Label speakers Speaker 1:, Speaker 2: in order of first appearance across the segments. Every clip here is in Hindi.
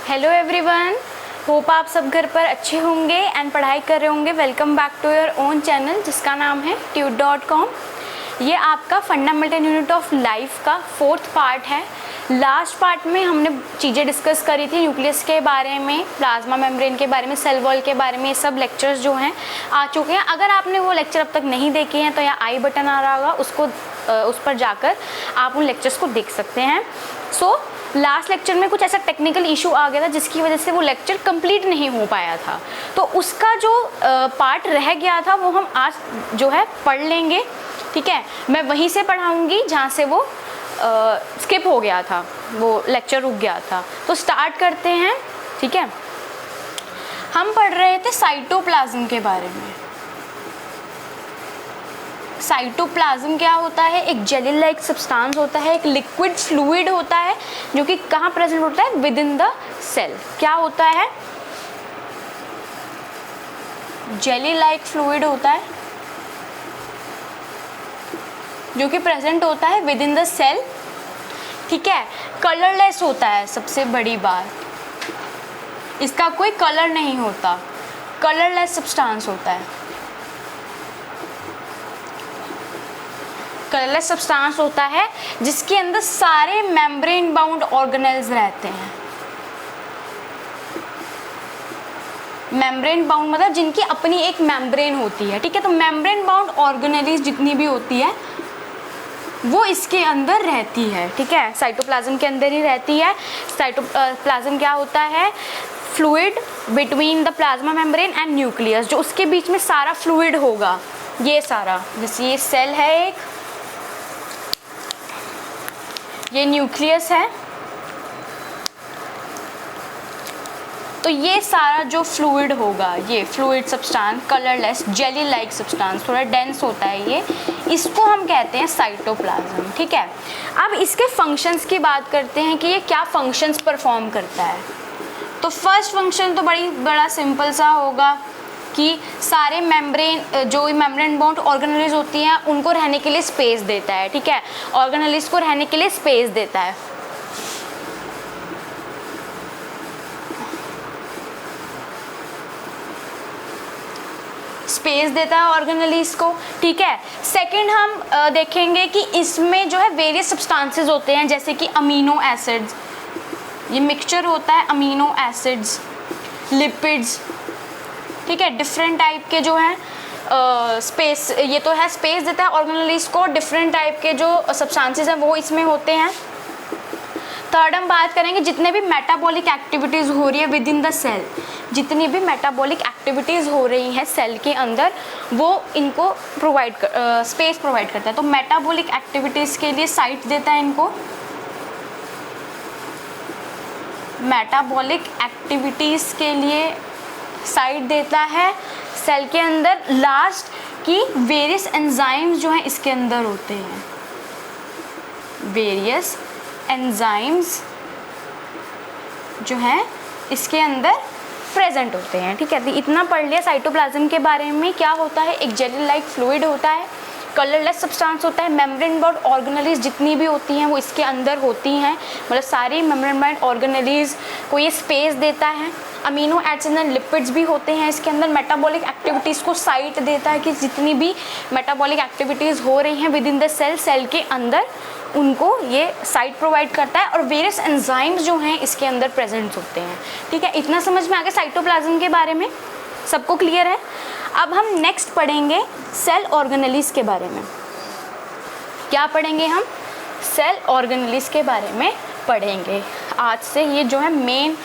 Speaker 1: हेलो एवरीवन, होप आप सब घर पर अच्छे होंगे एंड पढ़ाई कर रहे होंगे। Welcome back to your own channel जिसका नाम है tute.com। ये आपका फंडामेंटल यूनिट ऑफ लाइफ का 4th पार्ट है। लास्ट पार्ट में हमने चीज़ें डिस्कस करी थी, न्यूक्लियस के बारे में, प्लाज्मा मेम्ब्रेन के बारे में, सेल वॉल के बारे में। ये सब लेक्चर्स जो हैं आ चुके हैं। अगर आपने वो लेक्चर अब तक नहीं देखे हैं तो यहाँ आई बटन आ रहा होगा, उस पर जाकर आप उन लेक्चर्स को देख सकते हैं। लास्ट लेक्चर में कुछ ऐसा टेक्निकल इशू आ गया था जिसकी वजह से वो लेक्चर कंप्लीट नहीं हो पाया था, तो उसका जो पार्ट रह गया था वो हम आज जो है पढ़ लेंगे। ठीक है, मैं वहीं से पढ़ाऊँगी जहाँ से वो स्किप हो गया था, वो लेक्चर रुक गया था। तो स्टार्ट करते हैं। ठीक है, हम पढ़ रहे थे साइटोप्लाज्म के बारे में। साइटोप्लाज्म क्या होता है? एक जेली लाइक सब्सटेंस होता है, एक लिक्विड फ्लूइड होता है जो कि कहाँ प्रेजेंट होता है? Within the cell. क्या होता है? जेली लाइक फ्लूइड होता है जो कि प्रेजेंट होता है विद इन द सेल। ठीक है, कलरलेस होता है। सबसे बड़ी बात, इसका कोई कलर नहीं होता, कलरलेस सब्सटेंस होता है। कलरलेस सब्सटेंस होता है जिसके अंदर सारे मेम्ब्रेन बाउंड ऑर्गेनेल्स रहते हैं। मेम्ब्रेन बाउंड मतलब जिनकी अपनी एक मेम्ब्रेन होती है। ठीक है, तो मेम्ब्रेन बाउंड ऑर्गेनेल्स जितनी भी होती है वो इसके अंदर रहती है। ठीक है, साइटोप्लाज्म के अंदर ही रहती है। साइटोप्लाज्म क्या होता है? Fluid between the plasma membrane and nucleus, जो उसके बीच में सारा फ्लूइड होगा। ये सारा, जैसे ये सेल है एक, ये न्यूक्लियस है, तो ये सारा जो फ्लूइड होगा, ये fluid substance, colourless jelly like substance, थोड़ा डेंस होता है ये, इसको हम कहते हैं साइटोप्लाज्म। ठीक है, अब इसके फंक्शंस की बात करते हैं कि ये क्या फंक्शंस परफॉर्म करता है। तो फर्स्ट फंक्शन तो बड़ा सिंपल सा होगा कि सारे मेम्ब्रेन बाउंड ऑर्गेनेल्स होती हैं उनको रहने के लिए स्पेस देता है। ठीक है, ऑर्गेनेल्स को रहने के लिए स्पेस देता है। स्पेस देता है ऑर्गेनेल्स को। ठीक है, सेकंड हम देखेंगे कि इसमें जो है वेरियस सब्सटेंसेस होते हैं, जैसे कि अमीनो एसिड्स, ये मिक्सचर होता है अमीनो एसिड्स, लिपिड्स। ठीक है, डिफरेंट टाइप के जो है स्पेस, ये तो है स्पेस देता है ऑर्गेनेल्स को। डिफरेंट टाइप के जो सब्सटेंसेस हैं वो इसमें होते हैं। थर्ड हम बात करेंगे जितने भी मेटाबॉलिक एक्टिविटीज़ हो रही है विद इन द सेल, जितनी भी मेटाबॉलिक एक्टिविटीज़ हो रही हैं सेल के अंदर, वो इनको स्पेस प्रोवाइड करता है। तो मेटाबॉलिक एक्टिविटीज़ के लिए साइट देता है इनको, मेटाबॉलिक एक्टिविटीज़ के लिए साइट देता है सेल के अंदर। लास्ट की वेरियस एंजाइम्स जो हैं इसके अंदर होते हैं, वेरियस एंजाइम्स जो हैं इसके अंदर प्रेजेंट होते हैं। ठीक है, तो इतना पढ़ लिया साइटोप्लाज्म के बारे में। क्या होता है? एक जेली लाइक फ्लूइड होता है, कलरलेस सब्सटेंस होता है, मेम्ब्रेन बाउंड ऑर्गेनेल्स जितनी भी होती हैं वो इसके अंदर होती हैं, मतलब सारी मेम्ब्रेन बाउंड ऑर्गेनेल्स को ये स्पेस देता है। अमीनो एसिड्स एंड लिपिड्स भी होते हैं इसके अंदर। मेटाबॉलिक एक्टिविटीज़ को साइट देता है कि जितनी भी मेटाबॉलिक एक्टिविटीज़ हो रही हैं विद इन द सेल के अंदर, उनको ये साइट प्रोवाइड करता है। और वेरियस एंजाइम्स जो हैं इसके अंदर प्रेजेंट होते हैं। ठीक है, इतना समझ में आ गया साइटोप्लाज्म के बारे में? सबको क्लियर है? अब हम नेक्स्ट पढ़ेंगे सेल ऑर्गेनेल्स के बारे में। क्या पढ़ेंगे हम? सेल ऑर्गेनेल्स के बारे में पढ़ेंगे। आज से ये जो है मेन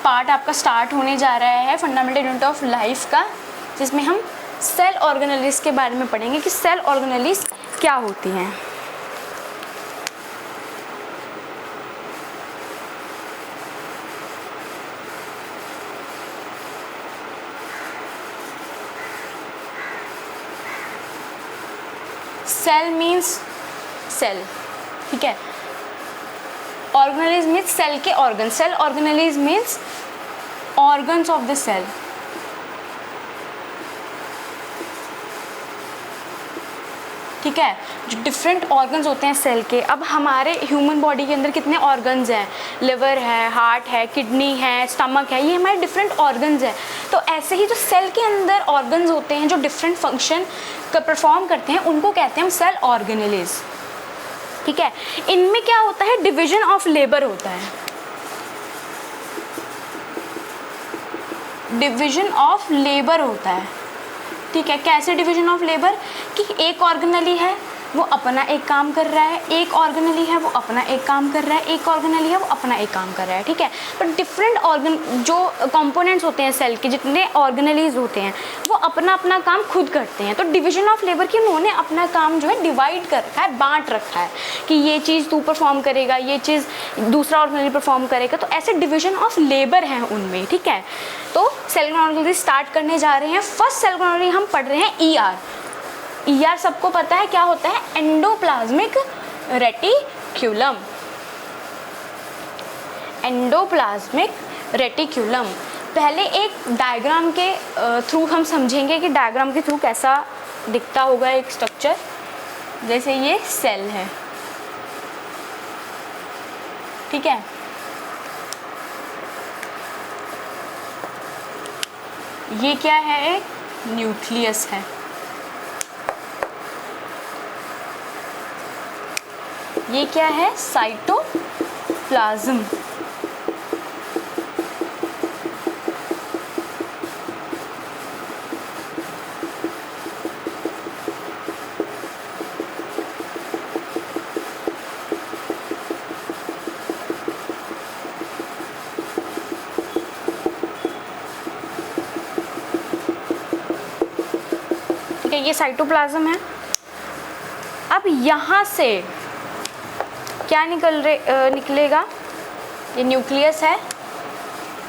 Speaker 1: पार्ट आपका स्टार्ट होने जा रहा है फंडामेंटल यूनिट ऑफ लाइफ का, जिसमें हम सेल ऑर्गेनेल्स के बारे में पढ़ेंगे कि सेल ऑर्गेनेल्स क्या होती हैं। Cell means cell. ठीक है, ऑर्गेनेल्स मीन्स सेल के organ. Cell organelles means organs of the cell. ठीक है, जो डिफरेंट ऑर्गन्स होते हैं सेल के। अब हमारे ह्यूमन बॉडी के अंदर कितने ऑर्गन्स हैं, लिवर है, हार्ट है, किडनी है, स्टमक है, ये हमारे डिफरेंट ऑर्गन्स हैं। तो ऐसे ही जो सेल के अंदर ऑर्गन्स होते हैं जो डिफरेंट फंक्शन का परफॉर्म करते हैं, उनको कहते हैं हम सेल ऑर्गेनेलिज। ठीक है, इनमें क्या होता है, डिवीजन ऑफ लेबर होता है, डिवीजन ऑफ लेबर होता है। ठीक है, कैसे डिवीजन ऑफ लेबर, कि एक ऑर्गेनेली है वो अपना एक काम कर रहा है, एक ऑर्गेनेली है वो अपना एक काम कर रहा है, एक ऑर्गेनेली है वो अपना एक काम कर रहा है। ठीक है, पर डिफरेंट ऑर्गन जो कंपोनेंट्स होते हैं सेल के, जितने ऑर्गेनेलीज होते हैं वो अपना अपना काम खुद करते हैं। तो डिवीजन ऑफ लेबर की उन्होंने अपना काम जो है डिवाइड कर रखा है, बांट रखा है कि ये चीज़ तू परफॉर्म करेगा, ये चीज़ दूसरा ऑर्गेनेली परफॉर्म करेगा। तो ऐसे डिवीजन ऑफ लेबर हैं उनमें। ठीक है, तो सेल क्रोनोलॉजी स्टार्ट करने जा रहे हैं। फर्स्ट सेल क्रोनोलॉजी हम पढ़ रहे हैं ER। ER सबको पता है क्या होता है, एंडोप्लाज्मिक रेटिक्यूलम। एंडोप्लाज्मिक रेटिक्यूलम, पहले एक डायग्राम के थ्रू हम समझेंगे कि डायग्राम के थ्रू कैसा दिखता होगा एक स्ट्रक्चर। जैसे ये सेल है, ठीक है, ये क्या है, एक न्यूक्लियस है, ये क्या है, साइटोप्लाज्म। ठीक है, ये साइटोप्लाज्म है। अब यहाँ से क्या निकलेगा, ये न्यूक्लियस है।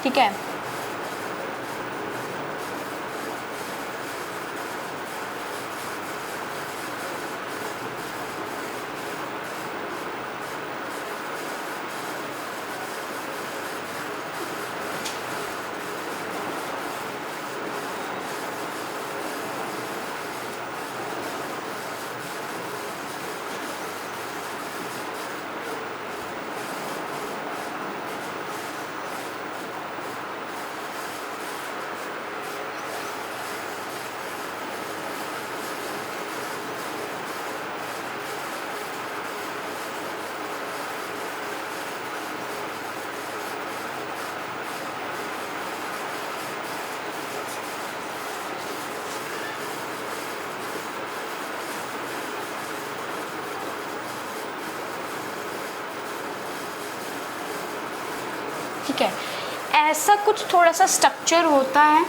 Speaker 1: ठीक है, ठीक है, ऐसा कुछ थोड़ा सा स्ट्रक्चर होता है।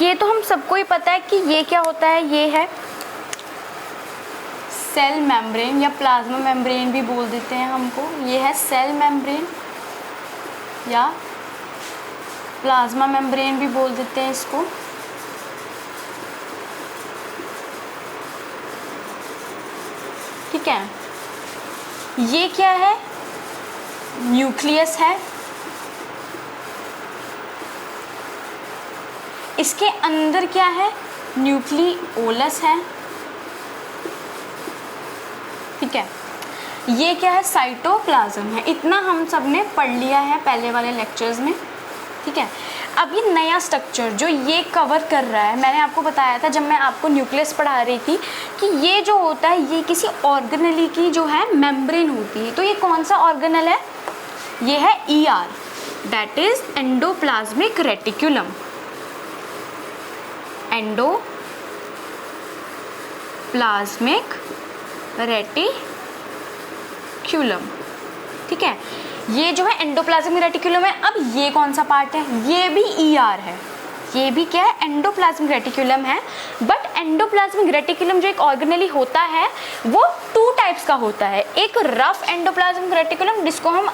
Speaker 1: ये तो हम सबको ही पता है कि ये क्या होता है, ये है सेल मेम्ब्रेन या प्लाज्मा मेम्ब्रेन भी बोल देते हैं हमको। ये है सेल मेम्ब्रेन या प्लाज्मा मेम्ब्रेन भी बोल देते हैं इसको। ठीक है, ये क्या है, न्यूक्लियस है। इसके अंदर क्या है, न्यूक्लियोलस है। ठीक है, ये क्या है, साइटोप्लाज्म है। इतना हम सब ने पढ़ लिया है पहले वाले लेक्चर्स में। ठीक है, अब ये नया स्ट्रक्चर जो ये कवर कर रहा है, मैंने आपको बताया था जब मैं आपको न्यूक्लियस पढ़ा रही थी कि ये जो होता है ये किसी ऑर्गेनेली की जो है मेम्ब्रेन होती है। तो ये कौन सा ऑर्गेनल है, ये है ER, that is endoplasmic reticulum. Endoplasmic reticulum. ठीक है, ये जो है एंडोप्लाज्मिक रेटिक्यूलम है। अब ये कौन सा पार्ट है, ये भी ER है, ये भी क्या है, एंडोप्लाज्मिक रेटिक्यूलम है। बट एंडोप्लाज्मिक रेटिक्यूलम जो एक ऑर्गेनेली होता है वो 2 टाइप्स का होता है। एक रफ एंडोप्लाज्मिक रेटिक्यूलम जिसको हम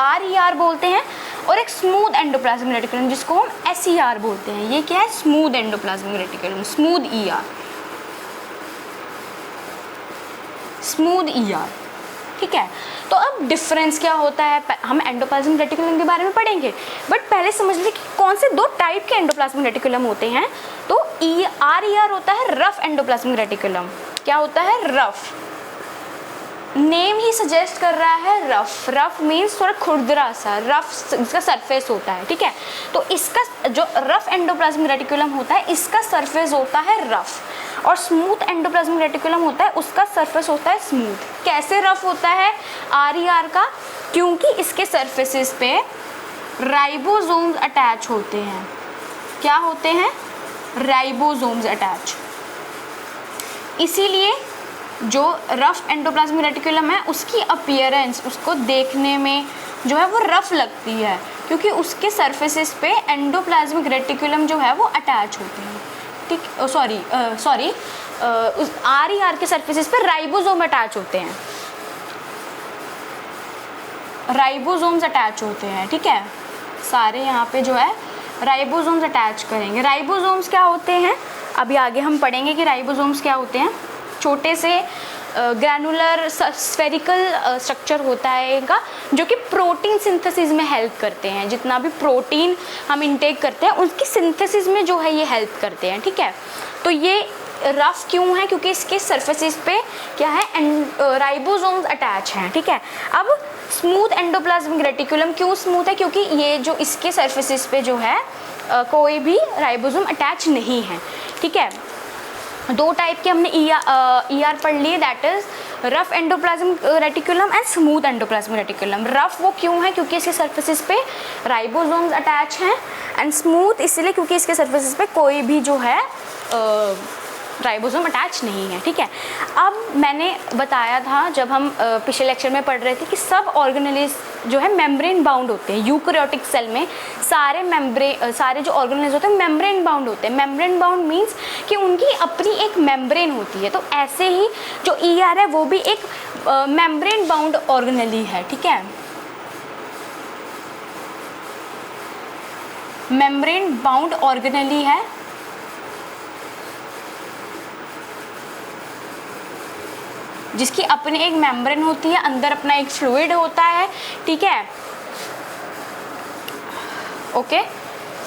Speaker 1: RER बोलते हैं, और एक स्मूथ एंडोप्लाज्मिक रेटिक्यूलम जिसको हम SER बोलते हैं। ये क्या है, smooth endoplasmic reticulum, smooth ER, smooth ER। ठीक है। तो अब डिफरेंस क्या होता है, हम एंडोप्लाज्मिक रेटिकुलम के बारे में पढ़ेंगे, बट पहले समझ लें कि कौन से दो टाइप के एंडोप्लाज्मिक रेटिकुलम होते हैं। तो RER होता है रफ एंडोप्लाज्मिक रेटिकुलम। क्या होता है? रफ। नेम ही सजेस्ट कर रहा है रफ। रफ मीन्स थोड़ा खुरदरा सा, रफ इसका सरफेस होता है, ठीक है। तो इसका जो रफ एंडोप्लाज्मिक रेटिकुलम होता है इसका सरफेस होता है रफ, और स्मूथ एंडोप्लाज्मिक रेटिकुलम होता है उसका सरफेस होता है स्मूथ। कैसे रफ होता है RER का? क्योंकि इसके सरफेसेस पे राइबोसोम्स अटैच होते हैं। क्या होते हैं? Ribosomes attach. इसीलिए जो रफ एंडोप्लाज्मिक रेटिकुलम है उसकी अपीयरेंस, उसको देखने में जो है वो रफ लगती है, क्योंकि उसके सरफेसेस पे एंडोप्लाज्मिक रेटिकुलम जो है वो अटैच होते हैं, ठीक। सॉरी उस RER के सरफेसेस पे राइबोसोम अटैच होते हैं, राइबोसोम्स अटैच होते हैं, ठीक है। सारे यहाँ पे जो है राइबोसोम्स अटैच करेंगे। राइबोसोम्स क्या होते हैं अभी आगे हम पढ़ेंगे कि राइबोसोम्स क्या होते हैं। छोटे से ग्रैनुलर स्फेरिकल स्ट्रक्चर होता है इनका, जो कि प्रोटीन सिंथेसिस में हेल्प करते हैं। जितना भी प्रोटीन हम इंटेक करते हैं उसकी सिंथेसिस में जो है ये हेल्प करते हैं, ठीक है। तो ये रफ क्यों है? क्योंकि इसके सरफेसेस पे क्या है? राइबोसोम्स अटैच हैं, ठीक है। अब स्मूथ एंडोप्लाज्मिक रेटिकुलम क्यों स्मूथ है? क्योंकि ये जो इसके सरफेसेस पे जो है कोई भी राइबोसोम अटैच नहीं है, ठीक है। दो टाइप के हमने ER पढ़ लिए, that is rough endoplasmic reticulum and smooth endoplasmic reticulum. Rough वो क्यों है? क्योंकि इसके सरफेसेस पे राइबोसोम्स अटैच हैं, एंड स्मूथ इसलिए क्योंकि इसके सरफेसेस पे कोई भी जो है राइबोसोम अटैच नहीं है, ठीक है। अब मैंने बताया था जब हम पिछले लेक्चर में पढ़ रहे थे कि सब ऑर्गेनेल्स जो है मेम्ब्रेन बाउंड होते हैं। यूकैरियोटिक सेल में सारे जो ऑर्गेनेल्स होते हैं मेम्ब्रेन बाउंड होते हैं। मेम्ब्रेन बाउंड मीन्स कि उनकी अपनी एक मेम्ब्रेन होती है। तो ऐसे ही जो ER है वो भी एक मेम्ब्रेन बाउंड ऑर्गेनेली है, ठीक है। मेम्ब्रेन बाउंड ऑर्गेनेली है, जिसकी अपनी एक मेम्ब्रेन होती है, अंदर अपना एक फ्लूइड होता है, ठीक है। ओके,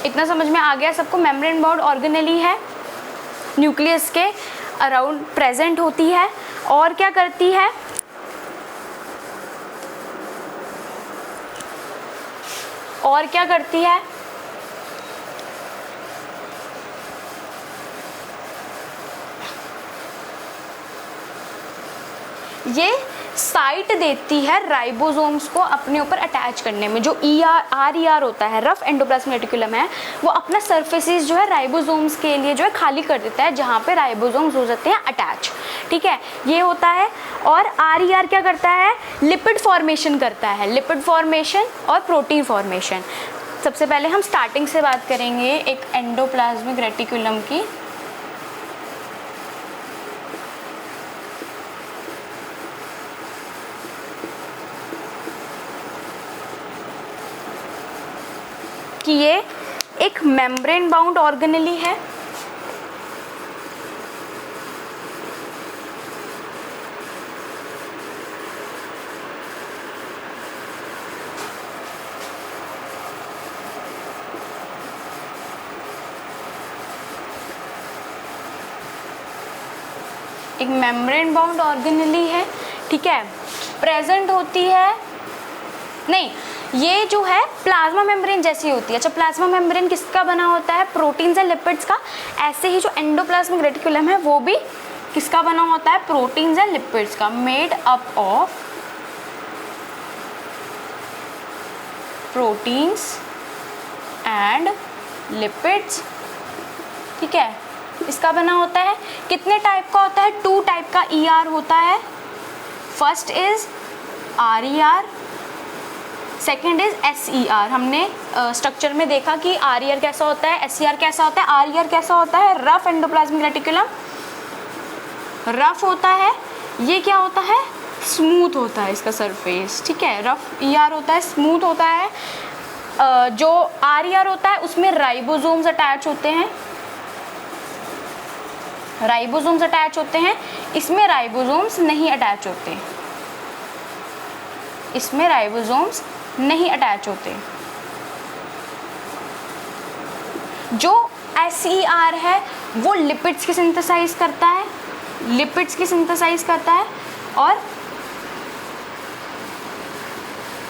Speaker 1: इतना समझ में आ गया सबको? मेम्ब्रेन बाउंड ऑर्गेनेली है, न्यूक्लियस के अराउंड प्रेजेंट होती है, और क्या करती है? और क्या करती है? ये साइट देती है राइबोसोम्स को अपने ऊपर अटैच करने में। जो RER होता है, रफ एंडोप्लाज्मिक रेटिकुलम है, वो अपना सरफेसेस जो है राइबोसोम्स के लिए जो है खाली कर देता है, जहाँ पे राइबोसोम्स हो जाते हैं अटैच, ठीक है। ये होता है। और RER क्या करता है? लिपिड फॉर्मेशन करता है, लिपिड फॉर्मेशन और प्रोटीन फॉर्मेशन। सबसे पहले हम स्टार्टिंग से बात करेंगे एक एंडोप्लाज्मिक रेटिकुलम की। कि ये एक मेम्ब्रेन बाउंड ऑर्गेनेली है, एक मेम्ब्रेन बाउंड ऑर्गेनेली है, ठीक है। प्रेजेंट होती है, नहीं, ये जो है प्लाज्मा मेम्ब्रेन जैसी होती है। अच्छा, प्लाज्मा मेम्ब्रेन किसका बना होता है? प्रोटीन्स एंड लिपिड्स का। ऐसे ही जो एंडोप्लाज्मिक रेटिकुलम है वो भी किसका बना होता है? प्रोटीन्स एंड लिपिड्स का। Made up of proteins and lipids, ठीक है, इसका बना होता है। कितने टाइप का होता है? 2 टाइप का ER होता है। First is RER, second is SER। हमने स्ट्रक्चर में देखा कि RER कैसा होता है, SER कैसा होता है। RER कैसा होता है? रफ एंडोप्लाज्मिक रेटिकुलम, रफ होता है। ये क्या होता है? स्मूथ होता है इसका सरफेस, ठीक है। रफ ER होता है, स्मूथ होता है। जो RER होता है उसमें राइबोसोम्स अटैच होते हैं, राइबोसोम्स अटैच होते हैं। इसमें राइबोसोम्स नहीं अटैच होते, इसमें राइबोसोम्स नहीं अटैच होते। जो SER है वो लिपिड्स की सिंथेसाइज करता है, लिपिड्स की सिंथेसाइज करता है, और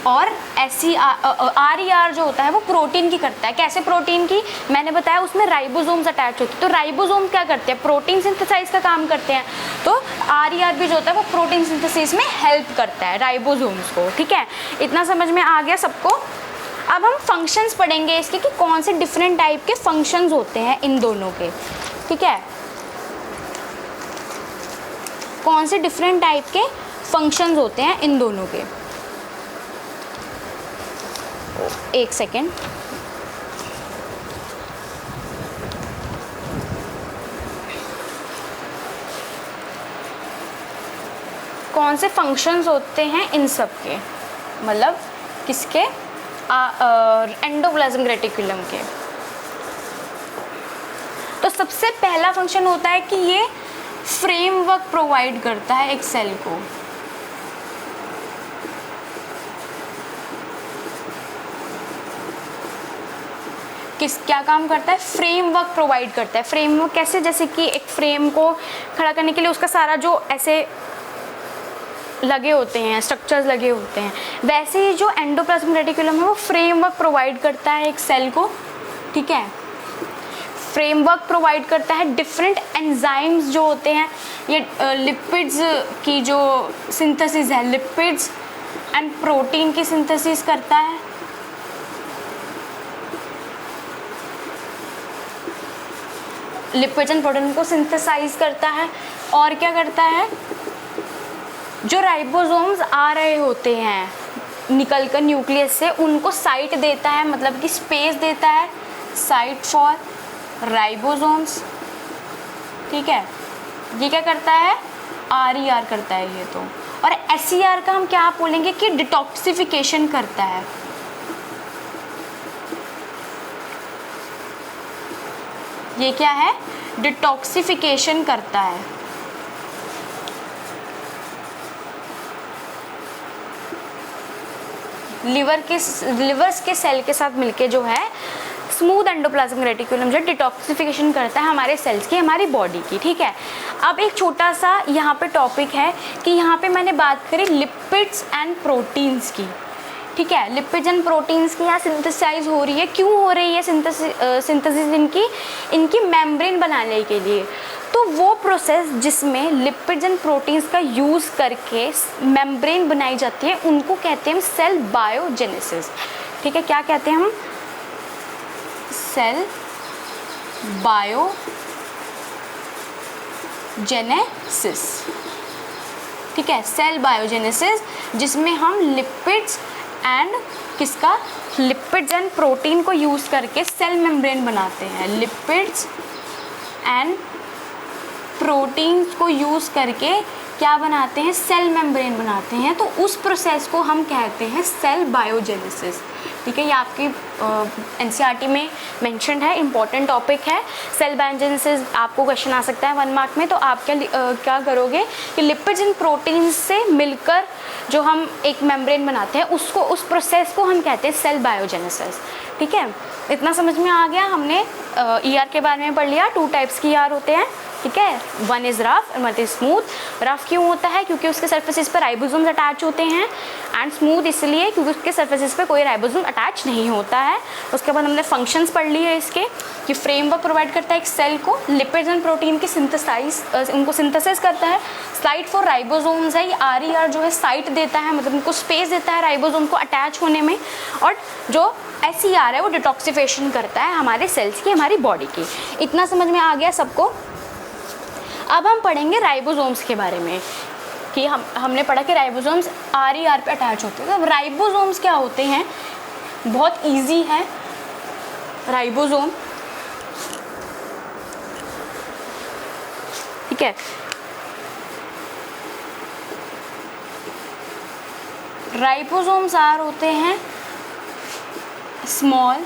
Speaker 1: RER जो होता है वो प्रोटीन की करता है। कैसे प्रोटीन की? मैंने बताया उसमें राइबोसोम्स अटैच होते हैं। तो राइबोसोम क्या करते हैं? प्रोटीन सिंथेसाइज का काम करते हैं। तो RER भी जो होता है वो प्रोटीन सिंथेसिस में हेल्प करता है राइबोसोम्स को। ठीक है, इतना समझ में आ गया सबको? अब हम फंक्शंस पढ़ेंगे इसके कि कौन से डिफरेंट टाइप के फंक्शंस होते हैं इन दोनों के। ठीक है, कौन से डिफरेंट टाइप के फंक्शंस होते हैं इन दोनों के। एक सेकेंड, कौन से फंक्शंस होते हैं इन सब के, मतलब किसके? एंडोप्लाज्मिक रेटिकुलम के। तो सबसे पहला फंक्शन होता है कि ये फ्रेमवर्क प्रोवाइड करता है एक सेल को। क्या काम करता है? फ्रेमवर्क प्रोवाइड करता है। फ्रेमवर्क कैसे? जैसे कि एक फ्रेम को खड़ा करने के लिए उसका सारा जो ऐसे लगे होते हैं, स्ट्रक्चर्स लगे होते हैं, वैसे ही जो एंडोप्लाज्मिक रेटिकुलम है वो फ्रेमवर्क प्रोवाइड करता है एक सेल को। ठीक है, फ्रेमवर्क प्रोवाइड करता है। डिफरेंट एंजाइम्स जो होते हैं, ये लिपिड्स की जो सिंथेसिस है, लिपिड्स एंड प्रोटीन की सिंथेसिस करता है। लिपिड्स एंड प्रोटीन को सिंथेसाइज करता है। और क्या करता है? जो राइबोसोम्स आ रहे होते हैं निकलकर न्यूक्लियस से, उनको साइट देता है, मतलब कि स्पेस देता है, साइट फॉर राइबोसोम्स। ठीक है, ये क्या करता है? RER करता है ये तो। और SER का हम क्या बोलेंगे कि डिटॉक्सिफिकेशन करता है। ये क्या है? डिटॉक्सिफिकेशन करता है। लिवर्स के सेल के साथ मिलके जो है स्मूथ एंडोप्लाज्मिक रेटिकुलम जो डिटॉक्सिफिकेशन करता है हमारे सेल्स की, हमारी बॉडी की। ठीक है, अब एक छोटा सा यहाँ पे टॉपिक है कि यहाँ पे मैंने बात करी लिपिड्स एंड प्रोटीन्स की। ठीक है, लिपिड्स एंड प्रोटीन्स की यहाँ सिंथेसाइज हो रही है। क्यों हो रही है सिंथेसिस इनकी मेम्ब्रेन बनाने के लिए। तो वो प्रोसेस जिसमें लिपिड्स एंड प्रोटीन्स का यूज़ करके मेम्ब्रेन बनाई जाती है उनको कहते हैं सेल बायोजेनेसिस। ठीक है, क्या कहते हैं हम? Cell biogenesis. ठीक है, सेल बायोजेनेसिस, जिसमें हम lipids and lipids and protein को यूज़ करके सेल मेम्ब्रेन बनाते हैं। लिपिड्स एंड प्रोटीन्स को यूज़ करके क्या बनाते हैं? सेल मेम्ब्रेन बनाते हैं। तो उस प्रोसेस को हम कहते हैं सेल बायोजेनेसिस। ठीक है, ये आपकी NCERT में मेंशन्ड है, इंपॉर्टेंट टॉपिक है। सेल बायोजेनेसिस आपको क्वेश्चन आ सकता है 1 मार्क में। तो आप क्या करोगे कि लिपिड्स एंड प्रोटीन्स से मिलकर जो हम एक मेम्ब्रेन बनाते हैं उस प्रोसेस को हम कहते हैं सेल बायोजेनेसिस। ठीक है, इतना समझ में आ गया? हमने ER के बारे में पढ़ लिया। 2 टाइप्स की ER होते हैं। ठीक है, 1 is rough, 1 is smooth. Rough क्यों होता है? क्योंकि उसके सर्फेसिस पर राइबोसोम्स अटैच होते हैं। एंड स्मूथ इसलिए क्योंकि उसके सर्फेसिस पे कोई राइबोसोम अटैच नहीं होता है। उसके बाद हमने फंक्शंस पढ़ लिए इसके कि फ्रेमवर्क प्रोवाइड करता है एक सेल को, लिपिड्स एंड प्रोटीन की उनको सिंथेसिस करता है, साइट फॉर राइबोसोम्स है। ये RER जो है साइट देता है, मतलब उनको स्पेस देता है राइबोसोम को अटैच होने में। और जो SER है वो डिटॉक्सिफिकेशन करता है हमारे सेल्स की, हमारी बॉडी की। इतना समझ में आ गया सबको? अब हम पढ़ेंगे राइबोसोम्स के बारे में कि हमने पढ़ा कि राइबोसोम्स RER पे अटैच होते हैं। तो राइबोसोम्स क्या होते हैं? बहुत इजी है। राइबोसोम, ठीक है, राइबोसोम्स होते हैं स्मॉल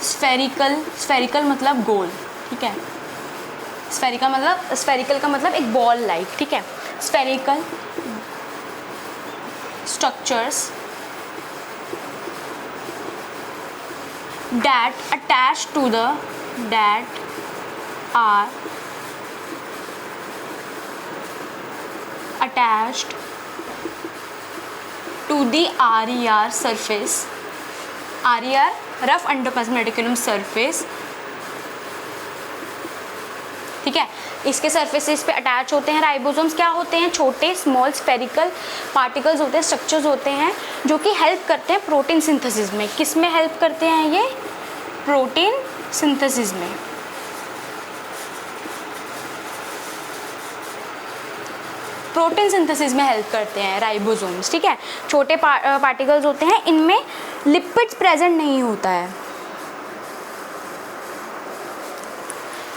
Speaker 1: स्फेरिकल मतलब गोल। ठीक है, स्फेरिकल का मतलब एक बॉल लाइक। ठीक है, spherical structures that are attached to the RER surface, RER rough endoplasmic reticulum surface, ठीक है, इसके सरफेसेस पे अटैच होते हैं। राइबोसोम्स क्या होते हैं? छोटे स्मॉल स्फेरिकल पार्टिकल्स होते हैं, स्ट्रक्चर्स होते हैं जो कि हेल्प करते हैं प्रोटीन सिंथेसिस में। किस में हेल्प करते हैं ये? प्रोटीन सिंथेसिस में। प्रोटीन सिंथेसिस में हेल्प करते हैं राइबोसोम्स, ठीक है। छोटे पार्टिकल्स होते हैं, इनमें लिपिड्स प्रेजेंट नहीं होता है,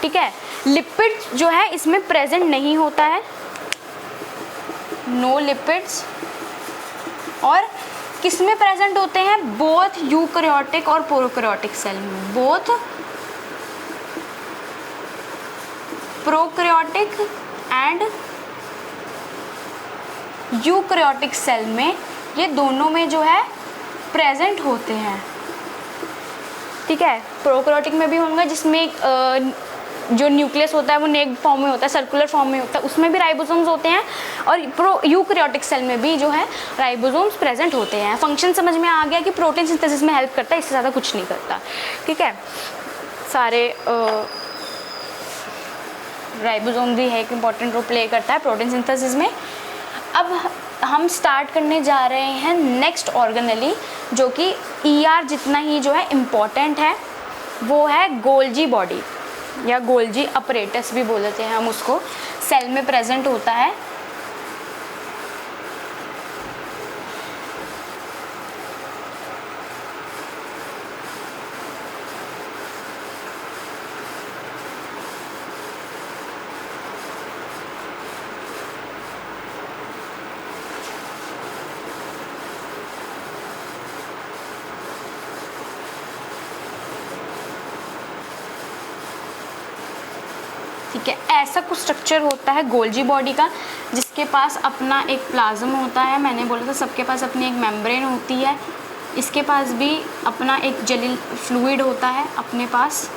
Speaker 1: ठीक है। लिपिड्स जो है इसमें प्रेजेंट नहीं होता है, नो लिपिड्स। और किस में प्रेजेंट होते हैं? बोथ यूकैरियोटिक और प्रोकैरियोटिक सेल में, both prokaryotic and eukaryotic cell में, ये दोनों में जो है प्रेजेंट होते हैं, ठीक है। प्रोकैरियोटिक में भी होंगे जिसमें जो न्यूक्लियस होता है वो नेक्ड फॉर्म में होता है, सर्कुलर फॉर्म में होता है, उसमें भी राइबोसोम्स होते हैं। और यूकैरियोटिक सेल में भी जो है राइबोसोम्स प्रेजेंट होते हैं। फंक्शन समझ में आ गया कि प्रोटीन सिंथेसिस में हेल्प करता है, इससे ज़्यादा कुछ नहीं करता, ठीक है। सारे राइबोसोम भी है एक इम्पॉर्टेंट रोल प्ले करता है प्रोटीन सिंथेसिस में। अब हम स्टार्ट करने जा रहे हैं नेक्स्ट ऑर्गेनेली, जो कि ER जितना ही जो है इम्पॉर्टेंट है, वो है गोल्जी बॉडी या गोल्जी अपरेटस भी बोलते हैं हम उसको। सेल में प्रेजेंट होता है, ठीक है। ऐसा कुछ स्ट्रक्चर होता है गोल्जी बॉडी का, जिसके पास अपना एक प्लाज्म होता है। मैंने बोला था सबके पास अपनी एक मेम्ब्रेन होती है, इसके पास भी अपना एक जेली फ्लूइड होता है अपने पास।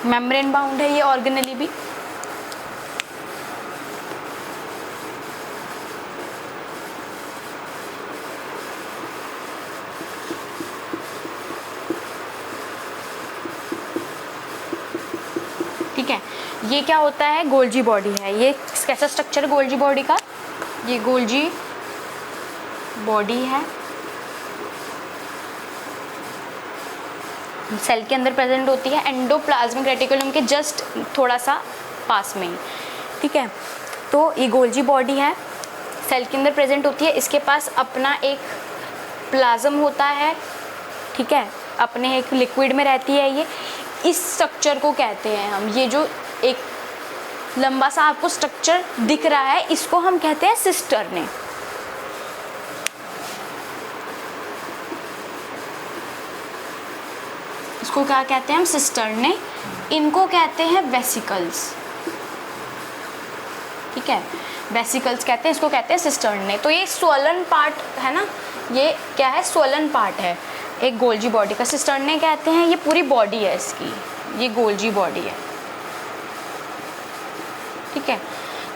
Speaker 1: मेम्ब्रेन बाउंड है ये ऑर्गेनेली भी। ठीक है, ये क्या होता है? गोल्जी बॉडी है। ये कैसा स्ट्रक्चर है गोल्जी बॉडी का? ये गोल्जी बॉडी है, सेल के अंदर प्रेजेंट होती है, एंडोप्लाज्मिक रेटिकुलम के जस्ट थोड़ा सा पास में ही, ठीक है। तो ये गोल्जी बॉडी है, सेल के अंदर प्रेजेंट होती है, इसके पास अपना एक प्लाज्म होता है, ठीक है, अपने एक लिक्विड में रहती है ये। इस स्ट्रक्चर को कहते हैं हम, ये जो एक लंबा सा आपको स्ट्रक्चर दिख रहा है, इसको हम कहते हैं सिस्टर्ने। इसको क्या कहते हैं हम? सिस्टर्ने। इनको कहते हैं वेसिकल्स, ठीक है, वेसिकल्स कहते हैं, इसको कहते हैं सिस्टर्ने। तो ये स्वलन पार्ट है ना, ये क्या है? स्वलन पार्ट है एक गोल्जी बॉडी का, सिस्टर्ने कहते हैं। ये पूरी बॉडी है इसकी, ये गोल्जी बॉडी है, ठीक है।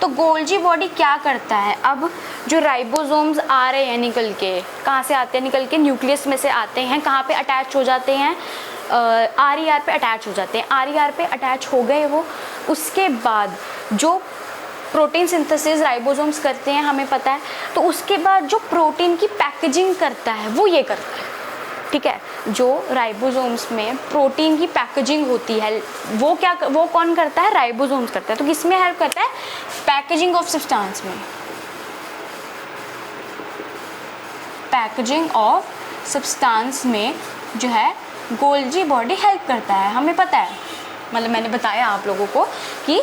Speaker 1: तो गोल्जी बॉडी क्या करता है? अब जो राइबोसोम्स आ रहे हैं निकल के, कहाँ से आते हैं? निकल के न्यूक्लियस में से आते हैं। कहाँ पे अटैच हो जाते हैं? RER पे अटैच हो जाते हैं। RER पे अटैच हो गए वो, उसके बाद जो प्रोटीन सिंथेसिस राइबोसोम्स करते हैं हमें पता है, तो उसके बाद जो प्रोटीन की पैकेजिंग करता है वो ये करता है, ठीक है। जो राइबोसोम्स में प्रोटीन की पैकेजिंग होती है वो कौन करता है? राइबोसोम्स करता है। तो किस में हेल्प करता है? पैकेजिंग ऑफ सब्सटेंस में, पैकेजिंग ऑफ सब्सटेंस में जो है गोल्जी बॉडी हेल्प करता है, हमें पता है। मतलब मैंने बताया आप लोगों को कि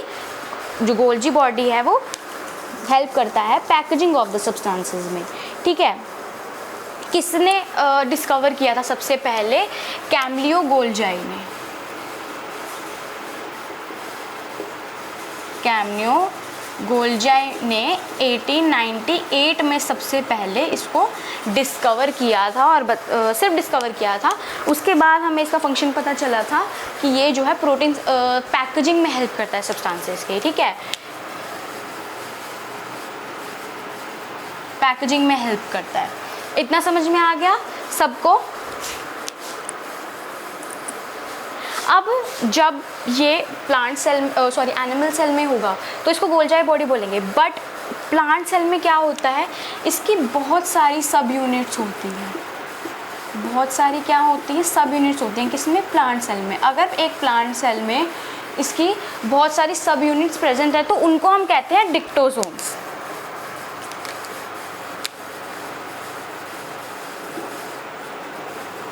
Speaker 1: जो गोल्जी बॉडी है वो हेल्प करता है पैकेजिंग ऑफ द सब्सटेंसेस में, ठीक है। किसने डिस्कवर किया था सबसे पहले? कैमलियो गोल्जाई ने। कैमलियो गोल्जाई ने 1898 में सबसे पहले इसको डिस्कवर किया था और सिर्फ डिस्कवर किया था। उसके बाद हमें इसका फंक्शन पता चला था कि ये जो है प्रोटीन पैकेजिंग में हेल्प करता है सब्सटेंसेस के, ठीक है, पैकेजिंग में हेल्प करता है। इतना समझ में आ गया सबको? अब जब ये प्लांट सेल एनिमल सेल में होगा तो इसको गोल्जाई बॉडी बोलेंगे, बट प्लांट सेल में क्या होता है, इसकी बहुत सारी सब यूनिट्स होती हैं। बहुत सारी क्या होती हैं? सब यूनिट्स होती हैं। किसमें? प्लांट सेल में। अगर एक प्लांट सेल में इसकी बहुत सारी सब यूनिट्स प्रेजेंट है तो उनको हम कहते हैं डिक्टोसोम्स।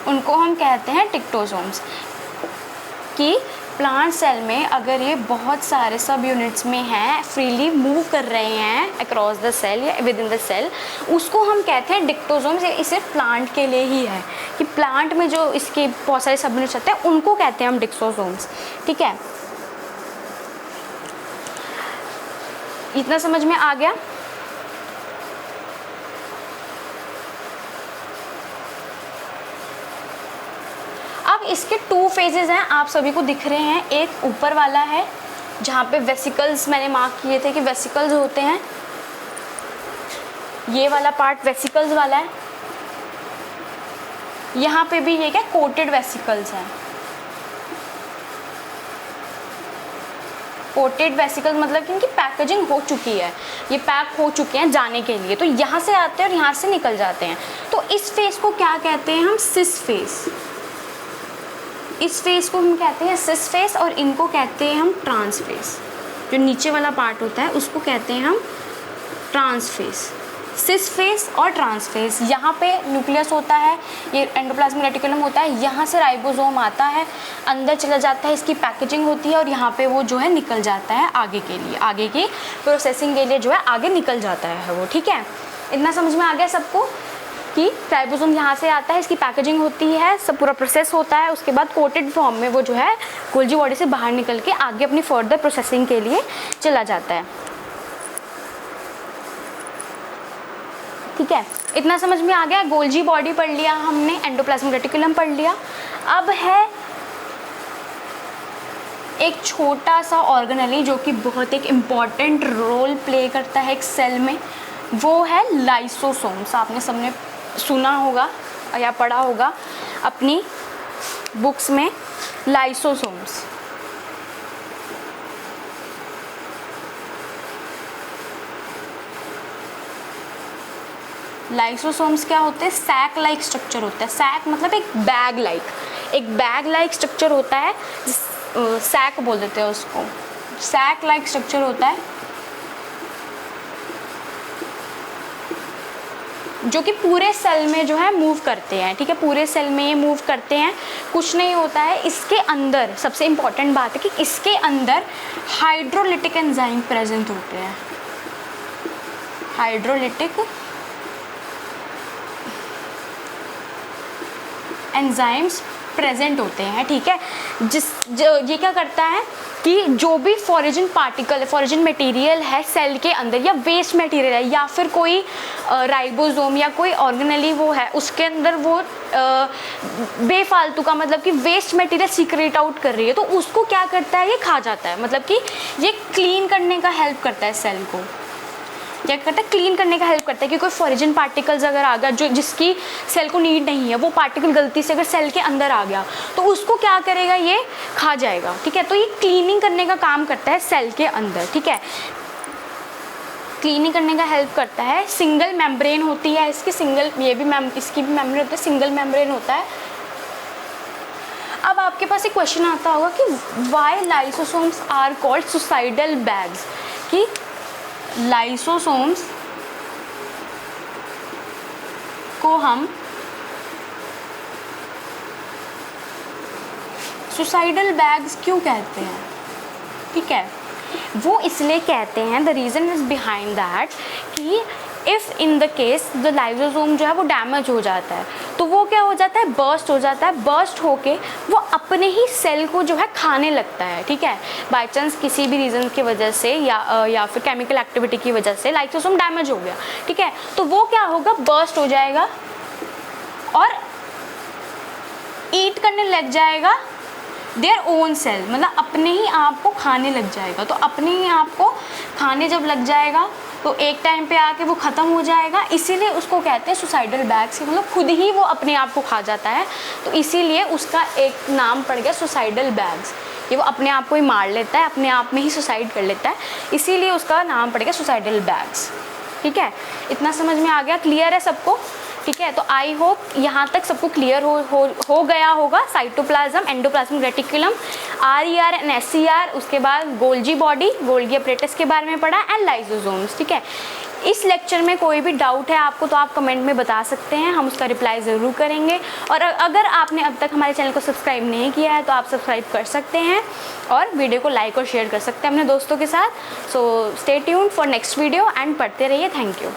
Speaker 1: उनको हम कहते हैं डिक्टोसोम्स। कि प्लांट सेल में अगर ये बहुत सारे सब यूनिट्स में हैं, फ्रीली मूव कर रहे हैं अक्रॉस द सेल या विद इन द सेल, उसको हम कहते हैं डिक्टोसोम्स। इसे प्लांट के लिए ही है कि प्लांट में जो इसके बहुत सारे सब यूनिट्स होते हैं उनको कहते हैं हम डिक्टोसोम्स, ठीक है। इतना समझ में आ गया? अब इसके 2 फेजेस हैं, आप सभी को दिख रहे हैं। एक ऊपर वाला है जहाँ पे वेसिकल्स मैंने मार्क किए थे कि वेसिकल्स होते हैं, ये वाला पार्ट वेसिकल्स वाला है। यहाँ पे भी ये क्या कोटेड वेसिकल्स हैं। कोटेड वेसिकल्स मतलब कि इनकी पैकेजिंग हो चुकी है, ये पैक हो चुके हैं जाने के लिए, तो यहाँ से आते हैं और यहाँ से निकल जाते हैं। तो इस फेज को क्या कहते हैं हम? सिस फेज। इस फेज को हम कहते हैं सिस फेज और इनको कहते हैं हम ट्रांस फेज। जो नीचे वाला पार्ट होता है उसको कहते हैं हम ट्रांस फेज। सिस फेज और ट्रांस फेज। यहाँ पे न्यूक्लियस होता है, ये एंडोप्लाज्मिक रेटिकुलम होता है, यहाँ से राइबोसोम आता है, अंदर चला जाता है, इसकी पैकेजिंग होती है और यहाँ पे वो जो है निकल जाता है आगे के लिए, आगे की प्रोसेसिंग के लिए जो है आगे निकल जाता है वो, ठीक है। इतना समझ में आ गया सबको कि राइबोसोम यहाँ से आता है, इसकी पैकेजिंग होती है, सब पूरा प्रोसेस होता है, उसके बाद कोटेड फॉर्म में वो जो है गोल्जी बॉडी से बाहर निकल के आगे अपनी फर्दर प्रोसेसिंग के लिए चला जाता है, ठीक है। इतना समझ में आ गया? गोल्जी बॉडी पढ़ लिया हमने, एंडोप्लाज्मिक रेटिकुलम पढ़ लिया। अब है एक छोटा सा ऑर्गेनेली जो कि बहुत एक इम्पॉर्टेंट रोल प्ले करता है एक सेल में, वो है लाइसोसोम्स। आपने सबने सुना होगा या पढ़ा होगा अपनी बुक्स में लाइसोसोम्स। लाइसोसोम्स क्या होते हैं? सैक लाइक स्ट्रक्चर होता है। सैक मतलब एक बैग लाइक स्ट्रक्चर होता है, सैक बोल देते हैं उसको, सैक लाइक स्ट्रक्चर होता है जो कि पूरे सेल में जो है मूव करते हैं, ठीक है। पूरे सेल में ये मूव करते हैं, कुछ नहीं होता है इसके अंदर। सबसे इम्पॉर्टेंट बात है कि इसके अंदर हाइड्रोलिटिक एंजाइम प्रेजेंट होते हैं। हाइड्रोलिटिक एंजाइम्स प्रेजेंट होते हैं, ठीक है। ये क्या करता है कि जो भी फॉरेजिन पार्टिकल, फॉरेजिन मटेरियल है सेल के अंदर, या वेस्ट मटेरियल है, या फिर कोई राइबोसोम या कोई ऑर्गेनेली वो है उसके अंदर वो बेफालतू का मतलब कि वेस्ट मटेरियल सीक्रेट आउट कर रही है, तो उसको क्या करता है? ये खा जाता है। मतलब कि ये क्लीन करने का हेल्प करता है सेल को। क्या करता है? क्लीन करने का हेल्प करता है कि कोई फॉरेजिन पार्टिकल्स अगर आ गया जो जिसकी सेल को नीड नहीं है, वो पार्टिकल गलती से अगर सेल के अंदर आ गया तो उसको क्या करेगा? ये खा जाएगा, ठीक है। तो ये क्लीनिंग करने का काम करता है सेल के अंदर, ठीक है। क्लीनिंग करने का हेल्प करता है। सिंगल मेम्ब्रेन होती है इसकी, इसकी भी मेम्ब्रेन होती है, सिंगल मेम्ब्रेन होता है। अब आपके पास एक क्वेश्चन आता होगा कि why lysosomes are called suicidal bags, कि लाइसोसोम्स को हम सुसाइडल बैग्स क्यों कहते हैं, ठीक है। वो इसलिए कहते हैं, the reason is behind that, कि if in the case the lysosome जो है वो डैमेज हो जाता है तो वो क्या हो जाता है, बर्स्ट हो जाता है। बर्स्ट होके वो अपने ही सेल को जो है खाने लगता है, ठीक है। बाई चांस किसी भी रीज़न की वजह से या फिर केमिकल एक्टिविटी की वजह से लाइसोसोम डैमेज हो गया, ठीक है, तो वो क्या होगा, बर्स्ट हो जाएगा और ईट करने लग जाएगा देयर ओन सेल, मतलब अपने ही आप को खाने लग जाएगा। तो अपने ही आप को खाने जब लग जाएगा तो एक टाइम पे आके वो ख़त्म हो जाएगा, इसीलिए उसको कहते हैं सुसाइडल बैग्स, मतलब खुद ही वो अपने आप को खा जाता है, तो इसीलिए उसका एक नाम पड़ गया सुसाइडल बैग्स। ये वो अपने आप को ही मार लेता है, अपने आप में ही सुसाइड कर लेता है, इसीलिए उसका नाम पड़ गया सुसाइडल बैग्स, ठीक है। इतना समझ में आ गया, क्लियर है सबको, ठीक है। तो आई होप यहाँ तक सबको क्लियर हो गया होगा। Cytoplasm, endoplasmic reticulum, RER and SCR, उसके बाद गोल्गी बॉडी, गोल्गी अपरेटस के बारे में पढ़ा, एंड लाइसोसोम्स, ठीक है। इस लेक्चर में कोई भी डाउट है आपको तो आप कमेंट में बता सकते हैं, हम उसका रिप्लाई ज़रूर करेंगे। और अगर आपने अब तक हमारे चैनल को सब्सक्राइब नहीं किया है तो आप सब्सक्राइब कर सकते हैं और वीडियो को लाइक और शेयर कर सकते हैं अपने दोस्तों के साथ। So stay tuned for next video and पढ़ते रहिए। Thank you.